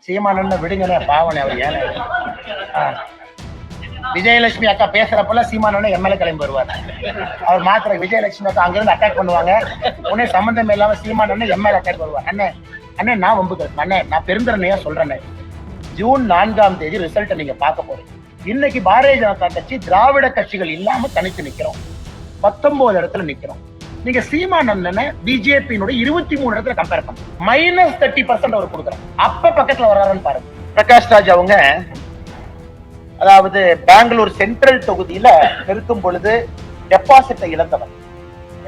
சீமானன்னு விடுங்கண்ணே, பாவனே அவர் ஏன. விஜயலட்சுமி அக்கா பேசுறப்பல சீமானன்னு எம்எல்ஏ கிளம்பி வருவார். அவர் மாத்திர விஜயலட்சுமி அக்கா அங்கிருந்து அட்டாக் பண்ணுவாங்க. உடனே சம்பந்தம் இல்லாம சீமானன்னு எம்எல்ஏ அட்டாக் வருவார். அண்ணே அண்ணே நான் வம்புக்கு அண்ணே, நான் பெருந்தரனையா சொல்றேன். ஜூன் 4ஆம் தேதி ரிசல்ட்டை நீங்க பார்க்க போறீங்க. இன்னைக்கு பாரதிய ஜனதா கட்சி திராவிட கட்சிகள் இல்லாம தனித்து நிக்கிறோம். 19 இடத்துல நிக்கிறோம். நீங்க சீமானந்தனை பிஜேபியினுடைய 23 இடத்துல கம்பேர் பண்ண -30% அவர் கொடுக்குறாங்க. அப்ப பக்கத்துல வர்றாருன்னு பாருங்க. பிரகாஷ் ராஜ் அவங்க அதாவது பெங்களூர் சென்ட்ரல் தொகுதியில நிற்கும் பொழுது டெபாசிட்டை இழந்தவர்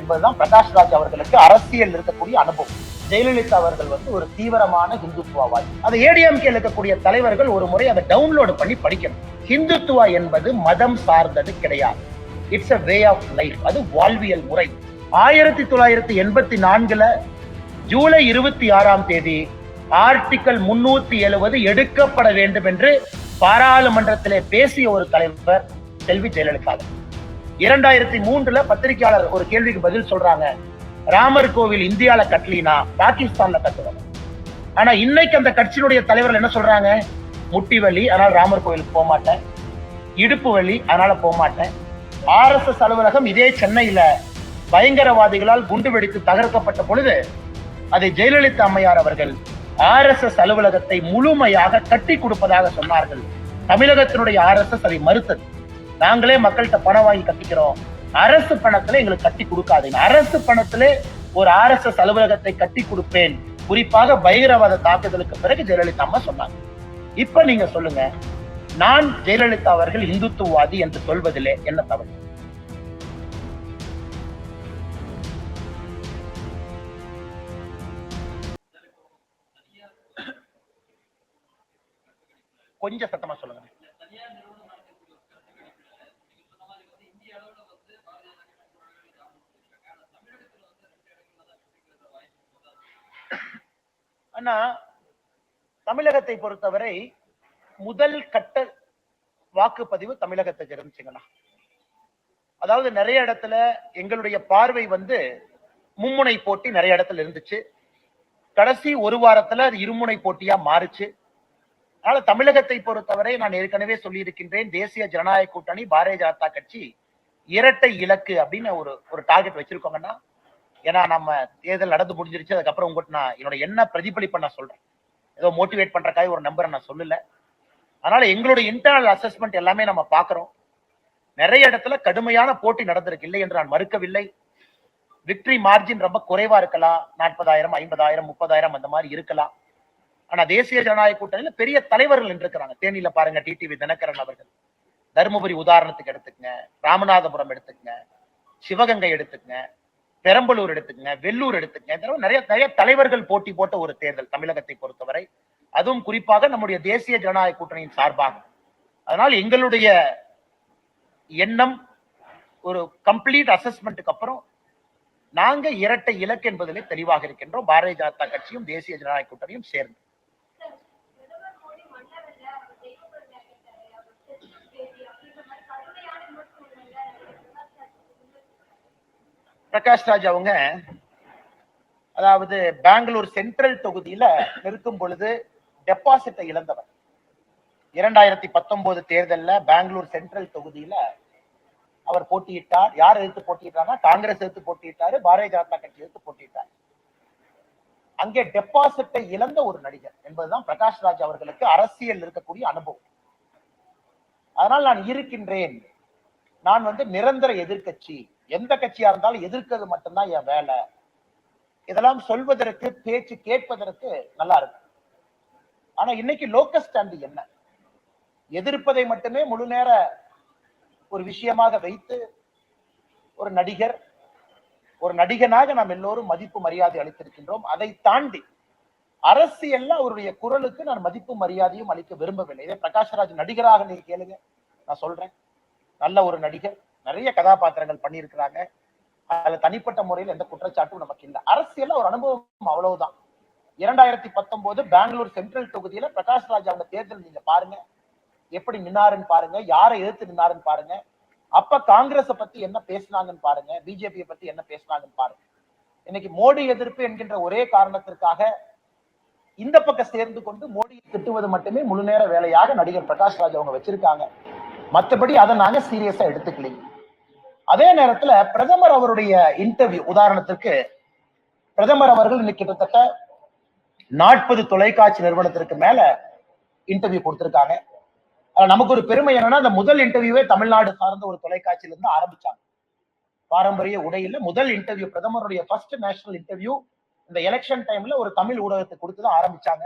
என்பதுதான் பிரகாஷ் ராஜ் அவர்களுக்கு அரசியல் இருக்கக்கூடிய அனுபவம். ஜெயலலிதா அவர்கள் ஒரு தீவிரமான ஹிந்துத்துவவாதி. அதை ஏடிஎம்கே இருக்கக்கூடிய தலைவர்கள் ஒரு முறை அதை டவுன்லோடு பண்ணி படிக்கணும். ஹிந்துத்துவா என்பது மதம் சார்ந்தது கிடையாது. It's a way of life. அது வாழ்வியல் முறை. 1984 ஜூலை 26ஆம் தேதி ஆர்டிகல் 370 எடுக்கப்பட வேண்டும் என்று பாராளுமன்றத்திலே பேசிய ஒரு தலைவர் செல்வி ஜெயலலிதா. 2003 பத்திரிகையாளர் ஒரு கேள்விக்கு பதில் சொல்றாங்க, ராமர் கோவில் இந்தியால கட்டலினா பாகிஸ்தான்ல கட்டுவாங்க. ஆனா இன்னைக்கு அந்த கட்சியினுடைய தலைவர்கள் என்ன சொல்றாங்க, முட்டி வலி அதனால ராமர் கோவிலுக்கு போக மாட்டேன், இடுப்பு வலி அதனால போக மாட்டேன். RSS அலுவலகம் இதே சென்னையில பயங்கரவாதிகளால் குண்டு வெடித்து தகர்க்கப்பட்ட பொழுது அதை ஜெயலலிதா அம்மையார் அவர்கள் RSS அலுவலகத்தை முழுமையாக கட்டி கொடுப்பதாக சொன்னார்கள். தமிழகத்தினுடைய RSS அதை மறுத்தது. நாங்களே மக்கள்கிட்ட பணம் வாங்கி கட்டிக்கிறோம், அரசு பணத்துல எங்களுக்கு கட்டி கொடுக்காதீங்க. அரசு பணத்திலே ஒரு RSS அலுவலகத்தை கட்டி கொடுப்பேன், குறிப்பாக பயங்கரவாத தாக்குதலுக்கு பிறகு ஜெயலலிதா அம்மா சொன்னாங்க. இப்ப நீங்க சொல்லுங்க, நான் ஜெயலலிதா அவர்கள் இந்துத்துவவாதி என்று சொல்வதிலே என்ன தவறு? கொஞ்சம் சத்தமா சொல்லுங்க. ஆனா தமிழகத்தை பொறுத்தவரை முதல் கட்ட வாக்குப்பதிவு தமிழகத்துக்கு இருந்துச்சுங்களா. அதாவது நிறைய இடத்துல எங்களுடைய பார்வை மும்முனை போட்டி நிறைய இடத்துல இருந்துச்சு. கடைசி ஒரு வாரத்துல அது இருமுனை போட்டியா மாறுச்சு. அதனால தமிழகத்தை பொறுத்தவரை நான் ஏற்கனவே சொல்லி இருக்கின்றேன், தேசிய ஜனநாயக கூட்டணி பாரதிய ஜனதா கட்சி இரட்டை இலக்கு அப்படின்னு ஒரு டார்கெட் வச்சிருக்கோங்கன்னா, ஏன்னா நம்ம தேர்தல் நடந்து முடிஞ்சிருச்சு, அதுக்கப்புறம் உங்கள்கிட்ட நான் என்னோட என்ன பிரதிபலிப்ப நான் சொல்றேன், ஏதோ மோட்டிவேட் பண்றக்காக ஒரு நம்பரை நான் சொல்லல. அதனால எங்களுடைய இன்டர்னல் அசஸ்மெண்ட் எல்லாமே நம்ம பாக்குறோம். நிறைய இடத்துல கடுமையான போட்டி நடந்திருக்கு, இல்லை என்று நான் மறுக்கவில்லை. விக்டரி மார்ஜின் ரொம்ப குறைவா இருக்கலாம், 40,000 50,000 30,000 அந்த மாதிரி இருக்கலாம். ஆனா தேசிய ஜனநாயக கூட்டணியில பெரிய தலைவர்கள் இருக்கிறாங்க. தேனியில பாருங்க, டிடிவி தினகரன் அவர்கள். தருமபுரி உதாரணத்துக்கு எடுத்துக்கங்க, ராமநாதபுரம் எடுத்துக்கங்க, சிவகங்கை எடுத்துக்கங்க, பெரம்பலூர் எடுத்துக்கங்க, வெள்ளூர் எடுத்துக்கங்க. நிறைய தலைவர்கள் போட்டி போட்ட ஒரு தேர்தல் தமிழகத்தை பொறுத்தவரை, அதுவும் குறிப்பாக நம்முடைய தேசிய ஜனநாயக கூட்டணியின் சார்பாக. அதனால் எங்களுடைய எண்ணம் ஒரு கம்ப்ளீட் அசஸ்மெண்ட்டுக்கு அப்புறம் நாங்க இரட்டை இலக்கு என்பதிலே தெளிவாக இருக்கின்றோம். பாரதிய ஜனதா கட்சியும் தேசிய ஜனநாயக கூட்டணியும் சேர்ந்து. பிரகாஷ் ராஜ் அவங்க அதாவது பெங்களூர் சென்ட்ரல் தொகுதியில நிற்கும் பொழுது டெபாசிட்டை இழந்தவர். 2019 தேர்தல்ல பெங்களூர் சென்ட்ரல் தொகுதியில அவர் போட்டியிட்டார். யார் எதிர்த்து போட்டியிட்டார்னா காங்கிரஸ் எதிர்த்து போட்டியிட்டாரு, பாரதிய ஜனதா கட்சி எதிர்த்து போட்டியிட்டார். அங்கே டெபாசிட்டை இழந்த ஒரு நடிகர் என்பதுதான் பிரகாஷ் ராஜ் அவர்களுக்கு அரசியல் இருக்கக்கூடிய அனுபவம். அதனால் நான் இருக்கின்றேன், நான் நிரந்தர எதிர்கட்சி, எந்த கட்சியா இருந்தாலும் எதிர்க்கிறது மட்டும்தான் என் வேலை. இதெல்லாம் சொல்வதற்கு, பேச்சு கேட்பதற்கு நல்லா இருக்கு. ஆனா இன்னைக்கு லோக்கல் ஸ்டாண்ட் என்ன, எதிர்ப்பதை மட்டுமே முழு நேர ஒரு விஷயமாக வைத்து ஒரு நடிகர், ஒரு நடிகனாக நாம் எல்லோரும் மதிப்பு மரியாதை அளித்திருக்கின்றோம். அதை தாண்டி அரசியல்ல அவருடைய குரலுக்கு நான் மதிப்பு மரியாதையும் அளிக்க விரும்பவில்லை. இதே பிரகாஷ்ராஜ் நடிகராக நீங்க கேளுங்க, நான் சொல்றேன், நல்ல ஒரு நடிகர், நிறைய கதாபாத்திரங்கள் பண்ணியிருக்கிறாங்க. அதுல தனிப்பட்ட முறையில் எந்த குற்றச்சாட்டும் நமக்கு இல்லை. அரசியல்ல ஒரு அனுபவம், அவ்வளவுதான். 2019 பெங்களூர் சென்ட்ரல் தொகுதியில பிரகாஷ் ராஜ் அவங்க தேர்தல் நீங்க பாருங்க, எப்படி நின்னாருன்னு பாருங்க, யாரை எதிர்த்து நின்னாருன்னு பாருங்க. அப்ப காங்கிரஸை பத்தி என்ன பேசினாங்கன்னு பாருங்க, பிஜேபியை பத்தி என்ன பேசினாங்கன்னு பாருங்க. இன்னைக்கு மோடி எதிர்ப்பு என்கின்ற ஒரே காரணத்திற்காக இந்த பக்கம் சேர்ந்து கொண்டு மோடியை திட்டுவது மட்டுமே முழு நேர வேலையாக நடிகர் பிரகாஷ் ராஜ் அவங்க வச்சிருக்காங்க. மற்றபடி அதை நாங்க சீரியஸா எடுத்துக்கலீங்க. அதே நேரத்துல பிரதமர் அவருடைய இன்டர்வியூ, உதாரணத்திற்கு பிரதமர் அவர்கள் இன்னைக்கு கிட்டத்தட்ட 40 தொலைக்காட்சி நிறுவனத்திற்கு மேல இன்டர்வியூ கொடுத்திருக்காங்க. நமக்கு ஒரு பெருமை என்னன்னா, அந்த முதல் இன்டர்வியூவே தமிழ்நாடு சார்ந்த ஒரு தொலைக்காட்சியில இருந்து ஆரம்பிச்சாங்க. பாரம்பரிய உடையில முதல் இன்டர்வியூ, பிரதமருடைய ஃபர்ஸ்ட் நேஷனல் இன்டர்வியூ இந்த எலெக்ஷன் டைம்ல ஒரு தமிழ் ஊடகத்தை கொடுத்துதான் ஆரம்பிச்சாங்க.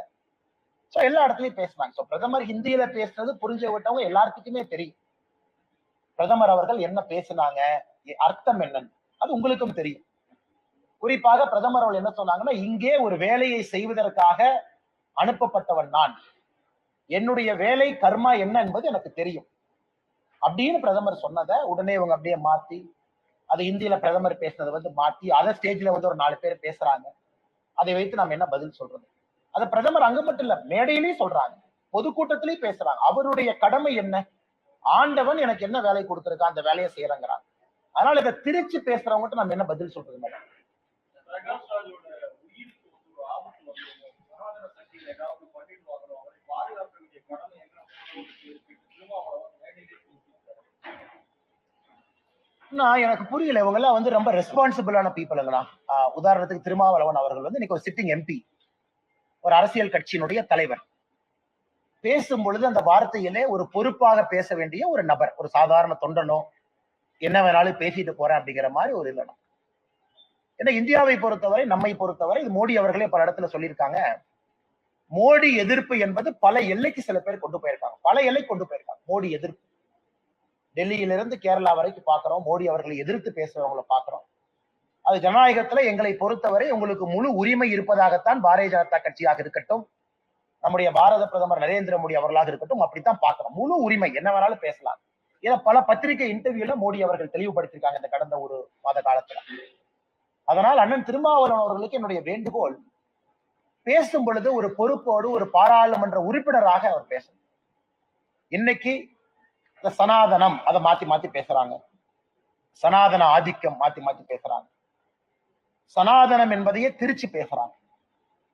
சோ எல்லா இடத்துலயும் பேசினாங்க. சோ பிரதமர் ஹிந்தியில பேசுறது புரிஞ்ச விட்டவங்க எல்லாத்துக்குமே தெரியும். பிரதமர் அவர்கள் என்ன பேசினாங்க, அர்த்தம் என்னன்னு அது உங்களுக்கும் தெரியும். குறிப்பாக பிரதமர் அவர்கள் என்ன சொன்னாங்கன்னா, இங்கே ஒரு வேலையை செய்வதற்காக அனுப்பப்பட்டவன் நான், என்னுடைய வேலை கர்மா என்ன என்பது எனக்கு தெரியும் அப்படின்னு பிரதமர் சொன்னதை உடனே இவங்க அப்படியே மாத்தி, அது ஹிந்தியில பிரதமர் பேசுனதை மாத்தி, அதை ஸ்டேஜ்ல ஒரு 4 பேர் பேசுறாங்க. அதை வைத்து நாம் என்ன பதில் சொல்றது? அது பிரதமர் அங்க மட்டும் இல்ல, மேடையிலேயே சொல்றாங்க, பொதுக்கூட்டத்திலேயே பேசுறாங்க. அவருடைய கடமை என்ன? ஆண்டவன் எனக்கு என்ன வேலை கொடுத்திருக்கான், அந்த வேலையை செய்யறங்கிறாங்க. அதனால இதை திருச்சி பேசுறவங்ககிட்ட நம்ம என்ன பதில் சொல்றது மேடம்? எனக்கு புரியல, இவங்க எல்லாம் ரொம்ப ரெஸ்பான்சிபிளான பீப்புளுங்களா. உதாரணத்துக்கு திருமாவளவன் அவர்கள் இன்னைக்கு ஒரு சிட்டிங் எம்பி, ஒரு அரசியல் கட்சியினுடைய தலைவர். பேசும் பொழுது அந்த வார்த்தையிலே ஒரு பொறுப்பாக பேச வேண்டிய ஒரு நபர், ஒரு சாதாரண தொண்டனோ என்ன வேணாலும் பேசிட்டு போறேன் அப்படிங்கிற மாதிரி ஒரு இல்லைனா. ஏன்னா இந்தியாவை பொறுத்தவரை, நம்மை பொறுத்தவரை, இது மோடி அவர்களே பல இடத்துல சொல்லியிருக்காங்க, மோடி எதிர்ப்பு என்பது பல எல்லைக்கு சில பேர் கொண்டு போயிருக்காங்க, பல எல்லை கொண்டு போயிருக்காங்க மோடி எதிர்ப்பு. டெல்லியிலிருந்து கேரளா வரைக்கும் பாக்குறோம், மோடி அவர்களை எதிர்த்து பேசுறவங்களை பாக்குறோம். அது ஜனநாயகத்துல எங்களை பொறுத்தவரை உங்களுக்கு முழு உரிமை இருப்பதாகத்தான் பாரதிய ஜனதா கட்சியாக இருக்கட்டும், நம்முடைய பாரத பிரதமர் நரேந்திர மோடி அவர்களாக இருக்கட்டும், அப்படித்தான் பாக்குறோம். முழு உரிமை, என்ன வேணாலும் பேசலாம். ஏன்னா பல பத்திரிகை இன்டர்வியூல மோடி அவர்கள் தெளிவுபடுத்திருக்காங்க இந்த கடந்த ஒரு மாத காலத்துல. அதனால் அண்ணன் திருமாவளவன் அவர்களுக்கு என்னுடைய வேண்டுகோள், பேசும் பொழுது ஒரு பொறுப்போடு ஒரு பாராளுமன்ற உறுப்பினராக அவர் பேசணும். இன்னைக்கு சனாதனம் அதை மாத்தி மாத்தி பேசுறாங்க, சனாதன ஆதிக்கம் மாத்தி மாத்தி பேசுறாங்க, சனாதனம் என்பதையே திருச்சி பேசுறாங்க.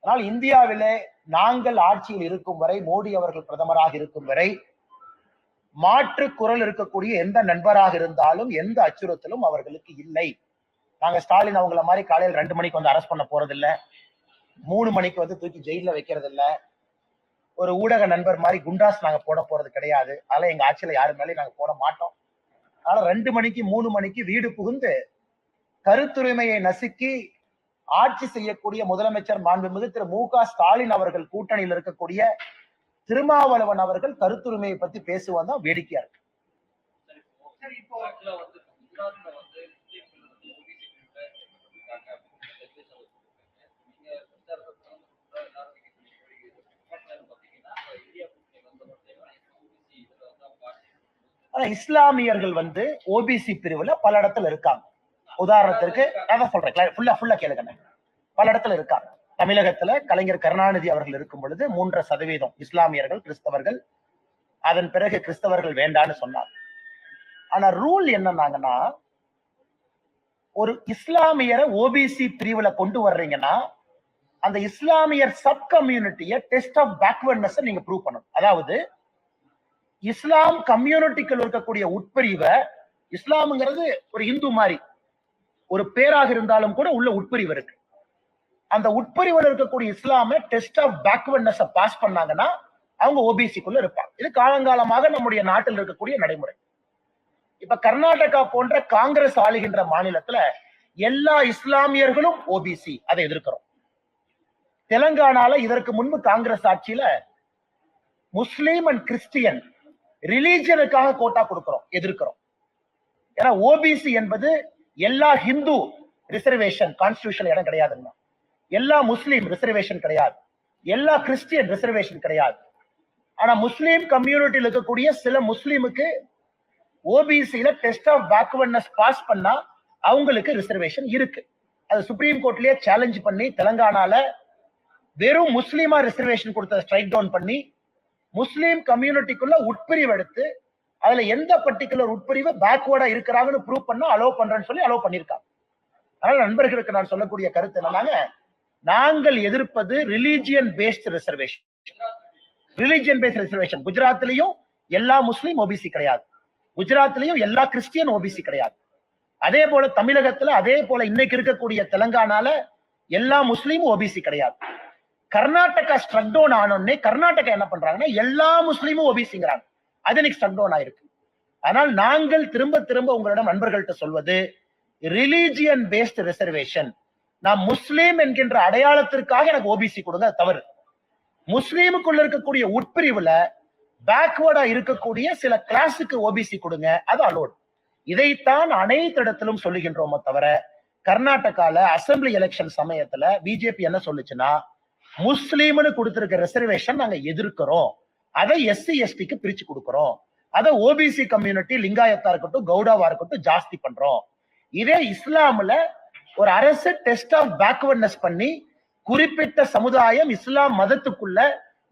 ஆனால் இந்தியாவிலே நாங்கள் ஆட்சியில் இருக்கும் வரை, மோடி அவர்கள் பிரதமராக இருக்கும் வரை, மாற்று குரல் இருக்கக்கூடிய எந்த நண்பராக இருந்தாலும் எந்த அச்சுறுத்தலும் அவர்களுக்கு இல்லை. நாங்க ஸ்டாலின் அவங்கள மாதிரி காலையில் 2 மணிக்கு அரெஸ்ட் பண்ண போறது இல்ல, 3 மணிக்கு தூக்கி ஜெயில வைக்கிறது இல்ல, ஒரு ஊடக நண்பர் மாதிரி குண்டாஸ் நாங்க போட போறது கிடையாது. அதெல்லாம் எங்க ஆட்சியில யாரு மேலேயும் நாங்க போட மாட்டோம். அதனால 2 மணிக்கு 3 மணிக்கு வீடு புகுந்து கருத்துரிமையை நசுக்கி ஆட்சி செய்யக்கூடிய முதலமைச்சர் மாண்புமிகு திரு மு.க. ஸ்டாலின் அவர்கள் கூட்டணியில் இருக்கக்கூடிய திருமாவளவன் அவர்கள் கருத்துரிமையை பத்தி பேசுவதா வேடிக்கையா இருக்கு. இஸ்லாமியர்கள் ஓபிசி பிரிவுல பல இடத்துல இருக்காங்க. உதாரணத்திற்கு நான் சொல்றேன், ஃபுல்லா கேளுங்க, பல இடத்துல இருக்காங்க. தமிழகத்துல கலைஞர் கருணாநிதி அவர்கள் இருக்கும் பொழுது 3% இஸ்லாமியர்கள், கிறிஸ்தவர்கள், அதன் பிறகு கிறிஸ்தவர்கள் வேண்டான்னு சொன்னார். ஆனா ரூல் என்னன்னாங்கன்னா, ஒரு இஸ்லாமியரை ஓபிசி பிரிவுல கொண்டு வர்றீங்கன்னா அந்த இஸ்லாமியர் சப் கம்யூனிட்டியை டெஸ்ட் ஆஃப் பேக்வர்ட்னஸ் நீங்க ப்ரூவ் பண்ணணும். அதாவது இஸ்லாம் கம்யூனிட்டிக்குள் இருக்கக்கூடிய உட்பிரிவை, இஸ்லாம்ங்கிறது ஒரு இந்து மாதிரி ஒரு பேராக இருந்தாலும் கூட உள்ள உட்பிரிவு இருக்கு, அந்த உட்பிரிவில் இருக்கக்கூடிய இஸ்லாமை டெஸ்ட் ஆஃப் பேக்வர்ட்னஸ் பாஸ் பண்ணாங்கன்னா அவங்க ஓபிசிக்குள்ள இருப்பாங்க. இது காலங்காலமாக நம்முடைய நாட்டில் இருக்கக்கூடிய நடைமுறை. இப்ப கர்நாடகா போன்ற காங்கிரஸ் ஆளுகின்ற மாநிலத்துல எல்லா இஸ்லாமியர்களும் ஓபிசி, அதை எதிர்க்கிறோம். தெலங்கானால இதற்கு முன்பு காங்கிரஸ் ஆட்சியில முஸ்லீம் அண்ட் கிறிஸ்டியன் ரிலீஜனுக்காக கோட்டா கொடுக்கிறோம், எதிர்க்கிறோம். ஏன்னா ஓபிசி என்பது எல்லா ஹிந்து ரிசர்வேஷன் கான்ஸ்டிடியூஷன் இடம் கிடையாதுங்க, எல்லா முஸ்லீம் ரிசர்வேஷன் கிடையாது, எல்லா கிறிஸ்டியன் ரிசர்வேஷன் கிடையாது. ஆனா முஸ்லீம் கம்யூனிட்டியில் இருக்கக்கூடிய சில முஸ்லீமுக்கு ஓபிசியில டெஸ்ட் ஆஃப் பேக்வர்ட்னஸ் பாஸ் பண்ணா அவங்களுக்கு ரிசர்வேஷன் இருக்கு. அது சுப்ரீம் கோர்ட்லயே சேலஞ்ச் பண்ணி தெலங்கானால வெறும் முஸ்லீமா ரிசர்வேஷன் கொடுத்த ஸ்ட்ரைக் டவுன் பண்ணி முஸ்லீம் கம்யூனிட்டிக்குள்ள உட்பிரிவு எடுத்து அதுல எந்த பர்டிகுலர் உட்பிரிவு பேக்வர்டா இருக்கிறாங்கன்னு ப்ரூவ் பண்ணா அலோவ் பண்றேன்னு சொல்லி அலோவ் பண்ணிருக்காங்க. அதனால நண்பர்களுக்கு நான் சொல்லக்கூடிய கருத்து என்னன்னாங்க, நாங்கள் எதிர்ப்பது religion based reservation. Religion based reservation குஜராத்லயும் எல்லா முஸ்லீம் ஓபிசி கிடையாது, குஜராத்லயும் எல்லா கிறிஸ்டியன் ஓபிசி கிடையாது. அதே போல தமிழகத்துல, அதே போல இன்னைக்கு இருக்கக்கூடிய தெலங்கானால எல்லா முஸ்லீமும் ஓபிசி கிடையாது. கர்நாடகா ஸ்ட்ரக் டவுன் ஆனோடனே கர்நாடகா என்ன பண்றாங்கன்னா எல்லா முஸ்லீமும் ஓபிசிங்கிறாங்க. அது இன்னைக்கு ஸ்ட்ரக் டவுன் ஆயிருக்கு. ஆனால் நாங்கள் திரும்ப திரும்ப உங்களிடம் நண்பர்கள்ட்ட சொல்வது ரிலிஜியன் பேஸ்ட் ரிசர்வேஷன். நான் முஸ்லீம் என்கின்ற அடையாளத்திற்காக எனக்கு ஓபிசி கொடுங்க, தவறு. முஸ்லீமுக்குள்ள இருக்கக்கூடிய உட்பிரிவுல பேக்வர்டா இருக்கக்கூடிய சில கிளாஸுக்கு ஓபிசி கொடுங்க, அது அலோட். இதைத்தான் அனைத்து இடத்திலும் சொல்லுகின்றோமோ தவிர, கர்நாடகால அசம்பிளி எலெக்ஷன் சமயத்துல பிஜேபி என்ன சொல்லுச்சுன்னா, முஸ்லீம்னு கொடுத்திருக்க ரிசர்வேஷன் நாங்க எதிர்க்கிறோம், அதை எஸ்சி எஸ்டிக்கு பிரிச்சு கொடுக்கிறோம், அதை ஓபிசி கம்யூனிட்டி லிங்காயத்தா இருக்கட்டும் கவுடாவா இருக்கட்டும் ஜாஸ்தி பண்றோம். இதே இஸ்லாம்ல ஒரு அரசு டெஸ்ட் ஆஃப் பேக்வர்ட்னஸ் பண்ணி குறிப்பிட்ட சமுதாயம் இஸ்லாம் மதத்துக்குள்ள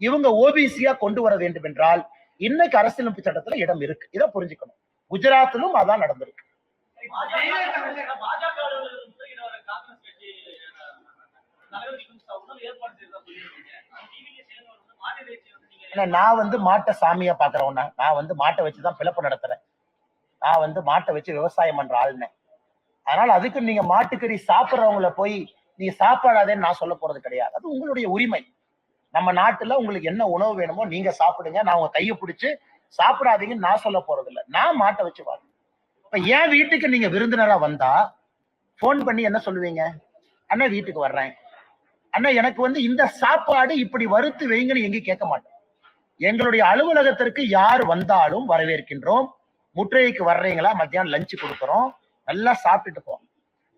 இவங்க ஓபிசியா கொண்டு வர வேண்டும் என்றால் இன்னைக்கு அரசியலமைப்பு சட்டத்துல இடம் இருக்கு. இதை புரிஞ்சுக்கணும். குஜராத்திலும் அதான் நடந்திருக்கு. நான் வந்து மாட்டை சாமியா பாக்குறவன, நான் வந்து மாட்டை வச்சுதான் பிளப்பு நடத்துறேன், நான் வந்து மாட்டை வச்சு விவசாயம் பண்ற ஆளுன்னு. அதனால அதுக்கு நீங்க மாட்டுக்கறி சாப்பிட்றவங்கள போய் நீங்க சாப்பாடாதேன்னு நான் சொல்ல போறது கிடையாது. அது உங்களுடைய உரிமை. நம்ம நாட்டுல உங்களுக்கு என்ன உணவு வேணுமோ நீங்க சாப்பிடுங்க, நான் உங்க கையை பிடிச்சு சாப்பிடாதீங்கன்னு நான் சொல்ல போறது இல்லை. நான் மாட்டை வச்சு வாங்க. இப்ப என் வீட்டுக்கு நீங்க விருந்தினரா வந்தா போன் பண்ணி என்ன சொல்லுவீங்க? அண்ணா வீட்டுக்கு வர்றேன், அண்ணா எனக்கு வந்து இந்த சாப்பாடு இப்படி வறுத்து வைங்கன்னு எங்கேயும் கேட்க மாட்டோம். எங்களுடைய அலுவலகத்திற்கு யார் வந்தாலும் வரவேற்கின்றோம். முற்றுகைக்கு வர்றீங்களா, மத்தியானம் லஞ்சு கொடுக்குறோம், நல்லா சாப்பிட்டுட்டு போங்க.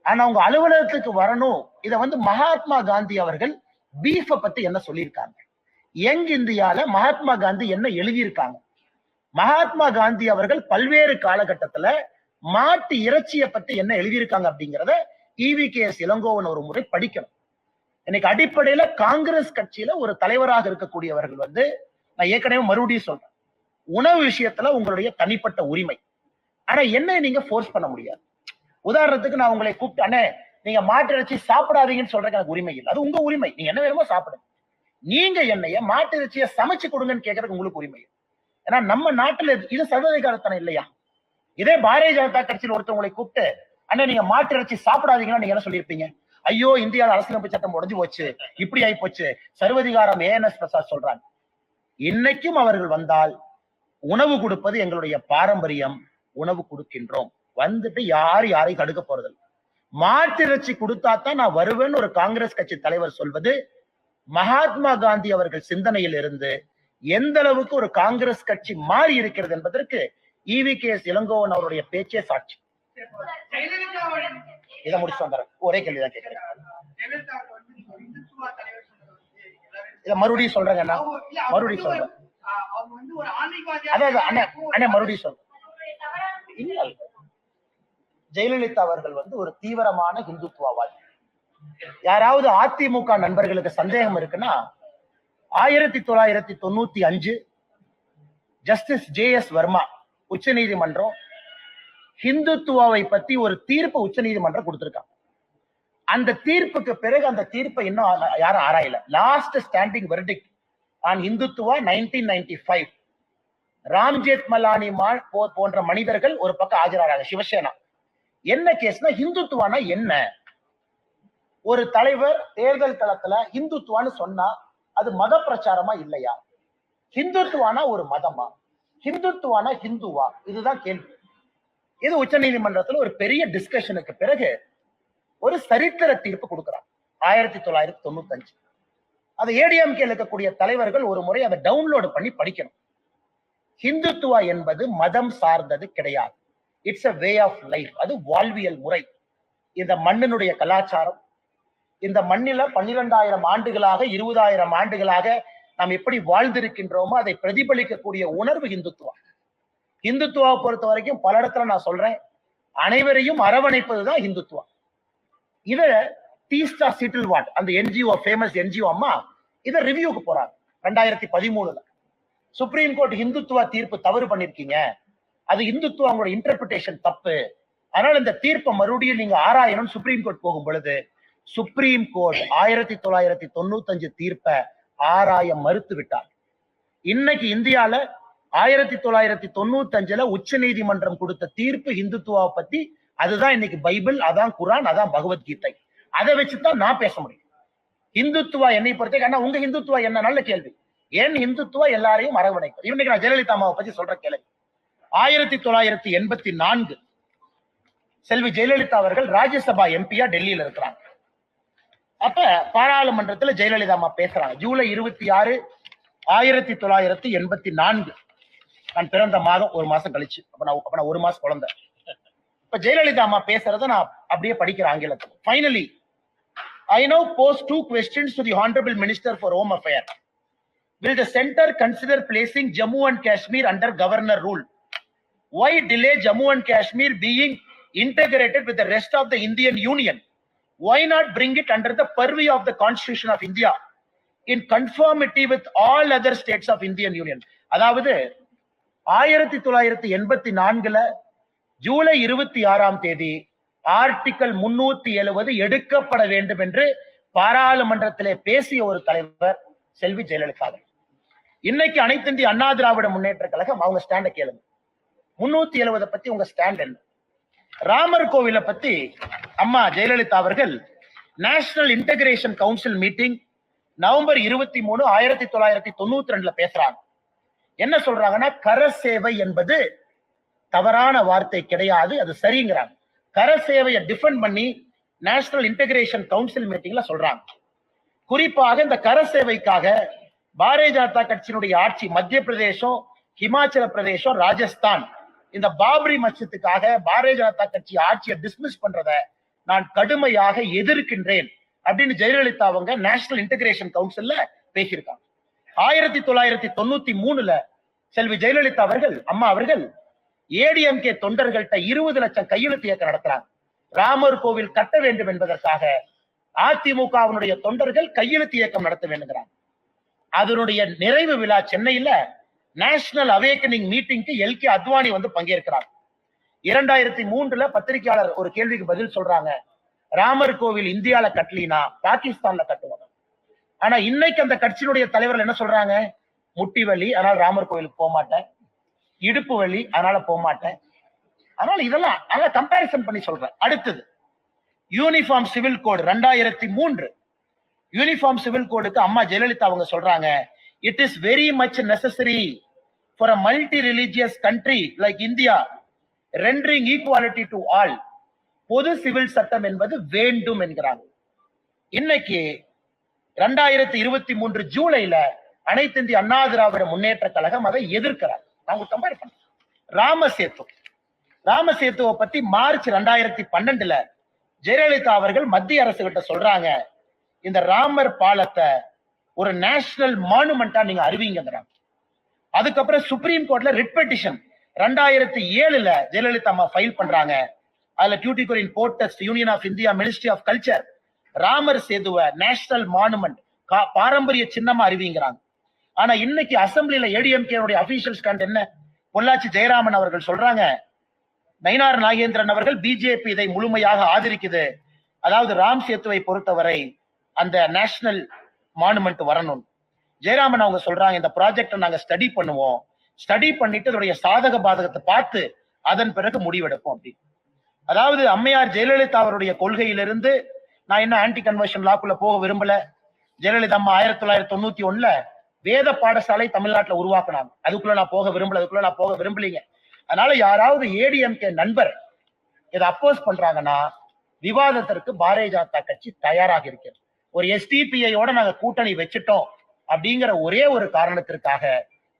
ஆனா உங்க அலுவலகத்துக்கு வரணும். இத வந்து மகாத்மா காந்தி அவர்கள் பீஃபை பத்தி என்ன சொல்லியிருக்காங்க, யங் இந்தியால மகாத்மா காந்தி என்ன எழுதியிருக்காங்க, மகாத்மா காந்தி அவர்கள் பல்வேறு காலகட்டத்துல மாட்டு இறைச்சியை பத்தி என்ன எழுதியிருக்காங்க அப்படிங்கிறத EVKS இளங்கோவன் ஒரு முறை படிக்கணும். இன்னைக்கு அடிப்படையில காங்கிரஸ் கட்சியில ஒரு தலைவராக இருக்கக்கூடியவர்கள் வந்து, நான் ஏற்கனவே மறுபடியும் சொல்றேன், உணவு விஷயத்துல உங்களுடைய தனிப்பட்ட உரிமை. ஆனா என்ன நீங்க ஃபோர்ஸ் பண்ண முடியாது. உதாரணத்துக்கு நான் உங்களை கூப்பிட்டு, அண்ணே நீங்க மாட்டு இறைச்சி சாப்பிடாதீங்கன்னு சொல்றதுக்கு எனக்கு உரிமை இல்லை. அது உங்க உரிமை, நீங்க என்ன வேணுமோ சாப்பிடுங்க. நீங்க என்னைய மாட்டு இறைச்சியை சமைச்சு கொடுங்கன்னு கேட்கறதுக்கு உங்களுக்கு உரிமை. ஏன்னா நம்ம நாட்டுல இது சர்வதிகாரத்தனம் இல்லையா? இதே பாரதிய ஜனதா கட்சியில் ஒருத்தவங்களை கூப்பிட்டு, அண்ணா நீங்க மாட்டு இறைச்சி சாப்பிடாதீங்கன்னா நீங்க என்ன சொல்லியிருப்பீங்க? ஐயோ இந்தியாவில் அரசியலமைப்பு சட்டம் உடைஞ்சு போச்சு, இப்படி ஆகி போச்சு, சர்வதிகாரம். ANS பிரசாத் சொல்றாங்க. இன்னைக்கும் அவர்கள் வந்தால் உணவு கொடுப்பது எங்களுடைய பாரம்பரியம், உணவு கொடுக்கின்றோம். வந்துட்டு யாரையும் தடுக்க போறது. மாட்டிறைச்சி கொடுத்தா தான் நான் வருவேன்னு ஒரு காங்கிரஸ் கட்சி தலைவர் சொல்வது மகாத்மா காந்தி அவர்கள் சிந்தனையில் இருந்து எந்த அளவுக்கு ஒரு காங்கிரஸ் கட்சி மாறி இருக்கிறது என்பதற்கு EVKS இளங்கோவன் அவருடைய பேச்சே சாட்சி. இதை முடிச்சு வந்தாரு. ஒரே கேள்விதான் கேட்கிறேன். இத மறுபடியும் சொல்றேங்க, மறுபடியும் சொல்றேன். அதான் அண்ணே மறுபடியும் சொல்றேன். இல்ல, ஜெயலலிதா அவர்கள் வந்து ஒரு தீவிரமான இந்துத்துவவாதி. யாராவது அதிமுக நண்பர்களுக்கு சந்தேகம் இருக்குன்னா, 1995 ஜஸ்டிஸ் JS வர்மா உச்ச நீதிமன்றம் ஹிந்துத்துவாவை பத்தி ஒரு தீர்ப்பு உச்ச நீதிமன்றம் கொடுத்திருக்காங்க. அந்த தீர்ப்புக்கு பிறகு அந்த தீர்ப்பை இன்னும் யாரும் ஆராயல. Last standing verdict on Hindutva 1995. Ram Jethmalani போன்ற மனிதர்கள் ஒரு பக்கம் ஆஜராகிறாங்க, சிவசேனா. என்ன கேஸ்னா, ஹிந்துத்துவானா என்ன? ஒரு தலைவர் தேர்தல் களத்துல ஹிந்துத்துவான்னு சொன்னா அது மத பிரச்சாரமா இல்லையா? ஹிந்துத்துவானா ஒரு மதமா? ஹிந்துத்துவானா ஹிந்துவா? இதுதான் கேள்வி. இது உச்ச நீதிமன்றத்துல ஒரு பெரிய டிஸ்கஷனுக்கு பிறகு ஒரு சரித்திர தீர்ப்பு கொடுக்கிறார் 1995. அது ADMK இருக்கக்கூடிய தலைவர்கள் ஒரு முறை அதை டவுன்லோடு பண்ணி படிக்கணும். ஹிந்துத்துவா என்பது மதம் சார்ந்தது கிடையாது. It's a way of life. அது வாழ்வியல் முறை. இந்த மண்ணினுடைய கலாச்சாரம், இந்த மண்ணில 12,000 ஆண்டுகளாக 20,000 ஆண்டுகளாக நாம் எப்படி வாழ்ந்திருக்கின்றோமோ அதை பிரதிபலிக்கக்கூடிய உணர்வு ஹிந்துத்துவா. ஹிந்துத்துவாவை பொறுத்த வரைக்கும் பல இடத்துல நான் சொல்றேன், அனைவரையும் அரவணைப்பதுதான் ஹிந்துத்துவா. இத டீஸ்டா சிட்டில்வாட் அந்த NGO, ஃபேமஸ் NGO அம்மா இதை ரிவ்யூக்கு போறாங்க 2013. சுப்ரீம் கோர்ட் ஹிந்துத்துவா தீர்ப்பு தவறு பண்ணிருக்கீங்க, அது இந்துத்துவங்களோட இன்டர்பிரிட்டேஷன் தப்பு, அதனால இந்த தீர்ப்பை மறுபடியும் நீங்க ஆராயணும் சுப்ரீம் கோர்ட் போகும் பொழுது சுப்ரீம் கோர்ட் 1995 தீர்ப்பை ஆராய மறுத்து விட்டார். இன்னைக்கு இந்தியால 1995 உச்ச நீதிமன்றம் கொடுத்த தீர்ப்பு இந்துத்துவாவை பத்தி, அதுதான் இன்னைக்கு பைபிள், அதான் குரான், அதான் பகவத்கீதை. அதை வச்சுதான் நான் பேச முடியும். இந்துத்துவா என்னை பொறுத்த உங்க இந்துத்துவா என்ன? நல்ல கேள்வி. ஏன் இந்துத்துவா எல்லாரையும் அரவணைக்கும். இன்னைக்கு நான் ஜெயலலிதா அம்மாவை பத்தி சொல்ற கேள்வி. 1984 செல்வி ஜெயலலிதா அவர்கள் ராஜ்யசபா எம்பியா டெல்லியில இருக்கிறாங்க. அப்ப பாராளுமன்றத்துல ஜெயலலிதா அம்மா பேசுறாங்க. ஜூலை 26, 1984. நான் பிறந்த மாதம் ஒரு மாசம் கழிச்சு. அப்ப நான் ஒரு மாசம் குழந்தை. இப்ப ஜெயலலிதா அம்மா பேசுறத நான் அப்படியே படிக்கிறேன் ஆங்கிலத்தில். Finally, I now pose 2 questions to the Honorable Minister for Home Affairs. Will the center consider placing Jammu and Kashmir under governor rule? Why delay Jammu and Kashmir being integrated with the rest of the Indian Union? Why not bring it under the purview of the Constitution of India in conformity with all other states of Indian Union? அதாவது 1984 July 26 article 370 எடுக்கப்பட வேண்டும் என்று பாராளுமன்றத்திலே பேசிய ஒரு தலைவர் செல்வி ஜெயலலிதா. இன்னைக்கு அனைத்து இந்திய அண்ணா திராவிட முன்னேற்ற கழகம் அவங்க ஸ்டாண்ட கேளுங்க. 370 பத்தி உங்க ஸ்டாண்ட் என்ன? ராமர் கோவிலை பத்தி அம்மா ஜெயலலிதா அவர்கள் national integration council meeting November 23, 1992 பேசுறாங்க. என்ன சொல்றாங்கன்னா, கர சேவை என்பது தவறான வார்த்தை கிடையாது, அது சரிங்கிறாங்க. கர சேவையை டிஃபெண்ட் பண்ணி நேஷனல் இன்டகிரேஷன் கவுன்சில் மீட்டிங்ல சொல்றாங்க. குறிப்பாக இந்த கர சேவைக்காக பாரதிய ஜனதா கட்சியினுடைய ஆட்சி மத்திய பிரதேசம், ஹிமாச்சல பிரதேசம், ராஜஸ்தான், இந்த பாபரி மஸ்ஜித்துக்காக பாரதிய ஜனதா கட்சி ஆட்சியை டிஸ்மிஸ் பண்றத நான் கடுமையாக எதிர்க்கின்றேன் அப்படின்னு ஜெயலலிதா அவங்க நேஷனல் இன்டகிரேஷன் கவுன்சில்ல பேசியிருக்காங்க. 1993 செல்வி ஜெயலலிதா அவர்கள் அம்மா அவர்கள் ஏடிஎம்கே தொண்டர்கள்ட்ட 20 லட்சம் கையெழுத்து இயக்கம் நடத்துறாங்க. ராமர் கோவில் கட்ட வேண்டும் என்பதற்காக அதிமுகவினுடைய தொண்டர்கள் கையெழுத்து இயக்கம் நடத்த வேண்டுங்கிறாங்க. அதனுடைய நிறைவு விழா சென்னையில நேஷனல் அவேக்கனிங் மீட்டிங்க்கு எல்கே அத்வானி வந்து பங்கேற்கிறாங்க. 2003 பத்திரிகையாளர் ஒரு கேள்விக்கு பதில் சொல்றாங்க, ராமர் கோவில் இந்தியால கட்டலினா பாகிஸ்தான்ல கட்டுவாங்க. ஆனா இன்னைக்கு அந்த கட்சியினுடைய தலைவர்கள் என்ன சொல்றாங்க, முட்டி வலி அதனால ராமர் கோவிலுக்கு போக மாட்டேன், இடுப்பு வலி அதனால போக மாட்டேன். அதனால இதெல்லாம் கம்பேரிசன் பண்ணி சொல்றேன். அடுத்தது uniform civil code 2003 uniform civil கோடுக்கு அம்மா ஜெயலலிதா அவங்க சொல்றாங்க, it is very much necessary for a multi religious country like India rendering equality to all. பொது சிவில் சட்டம் என்பது வேண்டும் என்கிறாங்க. இன்னைக்கு 2023 ஜூலைல அனைத்து இந்திய அண்ணா திராவிட முன்னேற்ற கழகம் அதை எதிர்க்கிறார். நாங்க கம்பேர் பண்ணோம். ராமசேத்துவை பத்தி மார்ச் 2012 ஜெயலலிதா அவர்கள் மத்திய அரசு கிட்ட சொல்றாங்க, இந்த ராமர் பாலத்தை ஒரு நேஷனல் மானுமெண்டா நீங்க அறிவிங்கிறாங்க. அதுக்கப்புறம் சுப்ரீம் கோர்ட்ல ரிட் பெட்டிஷன் 2007 ஜெயலலிதா அம்மா ஃபைல் பண்றாங்க. அதுல Tuticorin port trust union of India ministry of culture Ramar சேதுவை நேஷனல் மானுமெண்ட் பாரம்பரிய சின்னமா அறிவிங்கிறாங்க. ஆனா இன்னைக்கு அசம்பிளில ஏடிஎம்கே அபிஷியல் ஸ்டாண்ட் என்ன? பொள்ளாச்சி ஜெயராமன் அவர்கள் சொல்றாங்க, நயினார் நாகேந்திரன் அவர்கள் பிஜேபி இதை முழுமையாக ஆதரிக்குது. அதாவது ராம் சேத்துவை பொறுத்தவரை அந்த நேஷனல் மானுமெண்ட் வரணும். ஜெயராமன் அவங்க சொல்றாங்க, இந்த ப்ராஜெக்டை நாங்க ஸ்டடி பண்ணுவோம், ஸ்டடி பண்ணிட்டு அதோடைய சாதக பாதகத்தை பார்த்து அதன் பிறகு முடிவெடுப்போம் அப்படி. அதாவது அம்மையார் ஜெயலலிதா அவருடைய கொள்கையிலிருந்து நான் என்ன ஆன்டி கன்வர்ஷன் லாக்குள்ள போக விரும்பல. ஜெயலலிதா அம்மா 1991 வேத பாடசாலை தமிழ்நாட்டுல உருவாக்குனாங்க. அதுக்குள்ள நான் போக விரும்பலீங்க. அதனால யாராவது ஏடிஎம்கே நண்பர் இதை அப்போஸ் பண்றாங்கன்னா விவாதத்திற்கு பாரதிய ஜனதா கட்சி தயாராக இருக்கிறது. ஒரு எஸ்டிபிஐயோட நாங்க கூட்டணி வச்சுட்டோம் அப்படிங்கிற ஒரே ஒரு காரணத்திற்காக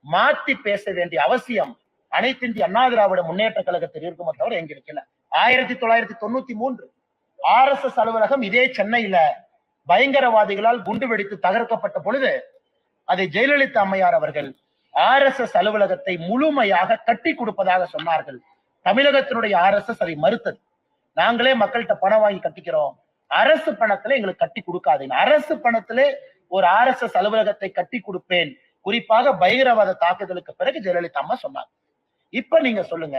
மாத்தி பேச வேண்டிய அவசியம் அனைத்து இந்திய அண்ணா திராவிட முன்னேற்ற கழகத்தில் இருக்குமே தவிர எங்களுக்கு இல்லை. 1993 RSS அலுவலகம் இதே சென்னையில பயங்கரவாதிகளால் குண்டு வெடித்து தகர்க்கப்பட்ட பொழுது அதை ஜெயலலிதா அம்மையார் அவர்கள் RSS அலுவலகத்தை முழுமையாக கட்டி கொடுப்பதாக சொன்னார்கள். தமிழகத்தினுடைய RSS அதை மறுத்தது. நாங்களே மக்கள்கிட்ட பணம் வாங்கி கட்டிக்கிறோம், அரசு பணத்துல எங்களுக்கு கட்டி கொடுக்காதீங்க. அரசு பணத்திலே ஒரு RSS அலுவலகத்தை கட்டி கொடுப்பேன், குறிப்பாக பயங்கரவாத தாக்குதலுக்கு பிறகு ஜெயலலிதா அம்மா சொன்னாங்க. இப்ப நீங்க சொல்லுங்க,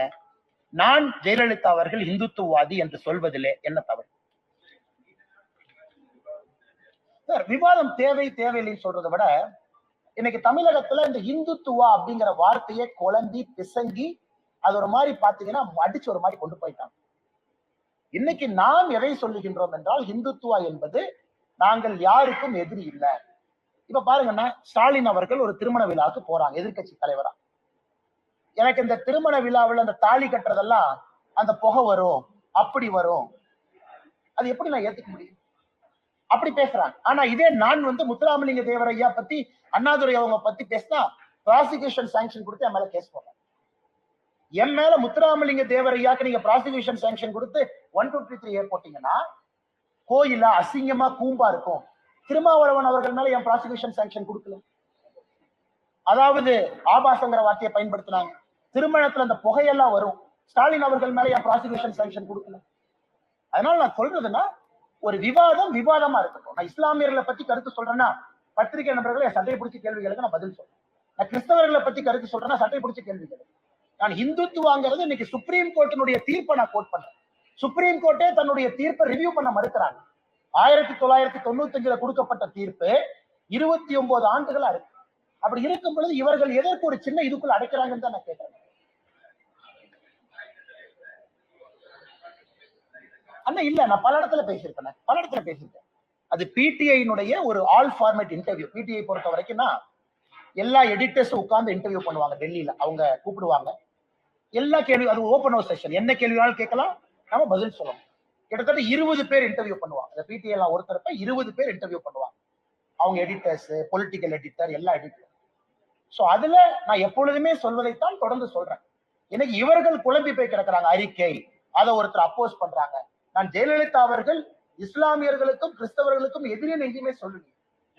நான் ஜெயலலிதா அவர்கள் இந்துத்துவவாதி என்று சொல்வதிலே என்ன தவறு? சார் விவாதம் தேவை தேவையில்லைன்னு சொல்றதை விட இன்னைக்கு தமிழகத்துல இந்த இந்துத்துவா அப்படிங்கிற வார்த்தையை குழம்பி பிசங்கி அது ஒரு மாதிரி பாத்தீங்கன்னா அடிச்சு ஒரு மாதிரி கொண்டு போயிட்டாங்க. இன்னைக்கு நாம் எதை சொல்லுகின்றோம் என்றால் இந்துத்துவா என்பது நாங்கள் யாருக்கும் எதிரி இல்லை. இப்ப பாருங்கன்னா ஸ்டாலின் அவர்கள் ஒரு திருமண விழாவுக்கு போறாங்க எதிர்கட்சி தலைவரா. எனக்கு இந்த திருமண விழாவில் அந்த தாலி கட்டுறதெல்லாம் அந்த புகை வரும் அப்படி வரும், அது எப்படி நான் ஏத்துக்க முடியும்? அப்படி பேசுறாங்க. ஆனா இதே நான் முத்துராமலிங்க தேவர் ஐயா பத்தி அண்ணாதுரை அவங்க பத்தி பேசினா ப்ராசிக்யூஷன் சாங்ஷன் கொடுத்து என் மேல கேஸ் போடுறாங்க. என் மேல முத்துராமலிங்க தேவர் ஐயாக்கு நீங்க ப்ராசிக்யூஷன் சாங்ஷன் கொடுத்து 153A போட்டீங்கன்னா கோயில அசிங்கமா கூம்பா இருக்கும். திருமாவளவன் அவர்கள் மேல என் ப்ராசிக்யூஷன் சாங்ஷன் கொடுக்கல. அதாவது ஆபாசங்கிற வார்த்தையை பயன்படுத்தினாங்க. திருமணத்துல அந்த புகையெல்லாம் வரும். ஸ்டாலின் அவர்கள் மேல என் ப்ராசிக்யூஷன் சாங்ஷன் கொடுக்கல. அதனால நான் சொல்றதுன்னா ஒரு விவாதம் விவாதமா இருக்கட்டும். நான் இஸ்லாமியர்களை பத்தி கருத்து சொல்றேன்னா பத்திரிகை நண்பர்களை சட்டை பிடிச்ச கேள்விகளுக்கு நான் பதில் சொல்றேன். நான் கிறிஸ்தவர்களை பத்தி கருத்து சொல்றேன்னா சட்டை பிடிச்ச கேள்விகள். நான் இந்துத்துவாங்கிறது இன்னைக்கு சுப்ரீம் கோர்ட்டினுடைய தீர்ப்பை நான் கோட் பண்றேன். சுப்ரீம் கோர்ட்டே தன்னுடைய தீர்ப்பை ரிவ்யூ பண்ண மறுக்கிறாங்க. 1995 கொடுக்கப்பட்ட தீர்ப்பு 29 ஆண்டுகளா இருக்கு. அப்படி இருக்கும் பொழுது இவர்கள் எதற்கு ஒரு சின்ன இதுக்குள்ள அடைக்கிறாங்கன்னு தான் நான் கேட்கிறேன். அண்ணா இல்ல, நான் பல இடத்துல பேசியிருக்கேன். அது பிடிஐனுடைய ஒரு ஆல் ஃபார்மேட் இன்டர்வியூ. பிடிஐ பொறுத்த வரைக்கும்னா எல்லா எடிட்டர்ஸும் உட்கார்ந்து இன்டர்வியூ பண்ணுவாங்க டெல்லியில. அவங்க கூப்பிடுவாங்க. எல்லா கேள்வி, அது ஓபன் ஹவுஸ் செஷன், என்ன கேள்வினாலும் கேட்கலாம், நாம பதில் சொல்லணும். கிட்டத்தட்ட 20 பேர் இன்டர்வியூ பண்ணுவாங்க. அந்த பிடிஐ எல்லாம் ஒருத்தரப்ப 20 பேர் இன்டர்வியூ பண்ணுவாங்க. அவங்க எடிட்டர்ஸ், பொலிட்டிக்கல் எடிட்டர், எல்லா எடிட்டர். சோ அதுல நான் எப்பொழுதுமே சொல்வதைத்தான் தொடர்ந்து சொல்றேன். எனக்கு இவர்கள் குழம்பி போய் கிடக்குறாங்க. அறிக்கை அதை ஒருத்தர் அப்போஸ் பண்றாங்க. நான் ஜெயலலிதா அவர்கள் இஸ்லாமியர்களுக்கும் கிறிஸ்தவர்களுக்கும் எதிரின்னு எங்கேயுமே சொல்லுங்க.